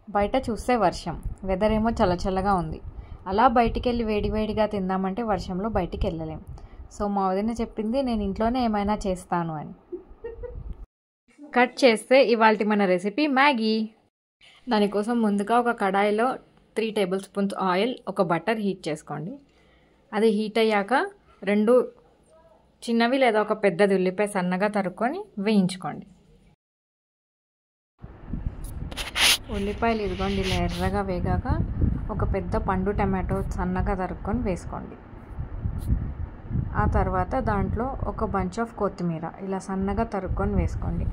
బయట చూస్తే వర్షం, వెదర్ ఏమో చల్లగా ఉంది. అలా బయటికి వెళ్ళి వేడివేడిగా తిందామంటే వర్షంలో బయటికి వెళ్ళలేం. సో మా వదిన చెప్పింది నేను ఇంట్లోనే ఏమైనా చేస్తాను అని. కట్ చేస్తే ఇవాల్టి మన రెసిపీ మ్యాగీ. దానికోసం ముందుగా ఒక కడాయిలో 3 టేబుల్ స్పూన్స్ ఆయిల్, ఒక బటర్ హీట్ చేసుకోండి. అది హీట్ అయ్యాక 2 చిన్నవి లేదా ఒక పెద్దది ఉల్లిపాయ సన్నగా తరుక్కొని వేయించుకోండి. ఉల్లిపాయలు ఇదిగోండి ఇలా ఎర్రగా వేగాక ఒక పెద్ద పండు టమాటో సన్నగా తరుక్కొని వేసుకోండి. ఆ తర్వాత దాంట్లో ఒక బంచ్ ఆఫ్ కొత్తిమీర ఇలా సన్నగా తరుక్కొని వేసుకోండి.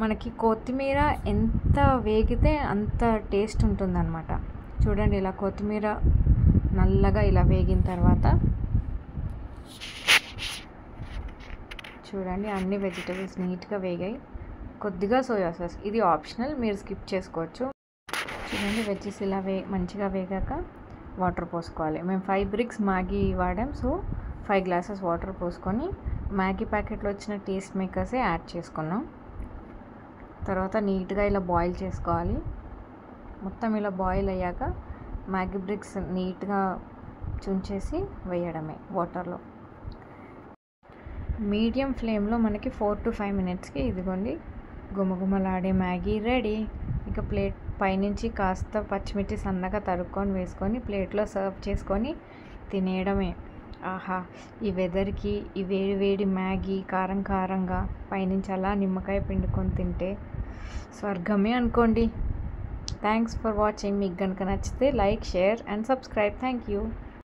మనకి కొత్తిమీర ఎంత వేగితే అంత టేస్ట్ ఉంటుందన్నమాట. చూడండి ఇలా కొత్తిమీర నల్లగా ఇలా వేగిన తర్వాత చూడండి అన్ని వెజిటబుల్స్ నీట్గా వేగాయి. కొద్దిగా సోయా సాస్, ఇది ఆప్షనల్, మీరు స్కిప్ చేసుకోవచ్చు. చూడండి వెజ్జెస్ ఇలా మంచిగా వేగాక వాటర్ పోసుకోవాలి. మేము 5 బ్రిక్స్ మ్యాగీ వాడాం, సో 5 గ్లాసెస్ వాటర్ పోసుకొని మ్యాగీ ప్యాకెట్లో వచ్చిన టేస్ట్ మేకర్సే యాడ్ చేసుకున్నాం. తర్వాత నీట్గా ఇలా బాయిల్ చేసుకోవాలి. మొత్తం ఇలా బాయిల్ అయ్యాక మ్యాగీ బ్రిక్స్ నీట్గా చుంచేసి వేయడమే వాటర్లో. మీడియం ఫ్లేమ్లో మనకి 4 to 5 మినిట్స్కి ఇదిగోండి గుమగుమలాడే మ్యాగీ రెడీ. ఇక ప్లేట్ పైనుంచి కాస్త పచ్చిమిర్చి సన్నగా తరుక్కొని వేసుకొని ప్లేట్లో సర్వ్ చేసుకొని తినేయడమే. ఆహా, ఈ వెదర్కి ఈ వేడి వేడి మ్యాగీ కారం కారంగా పైనుంచి అలా నిమ్మకాయ పిండుకొని తింటే స్వర్గమే అనుకోండి. Thanks for watching. మీకు కనుక నచ్చితే like, share and subscribe. Thank you.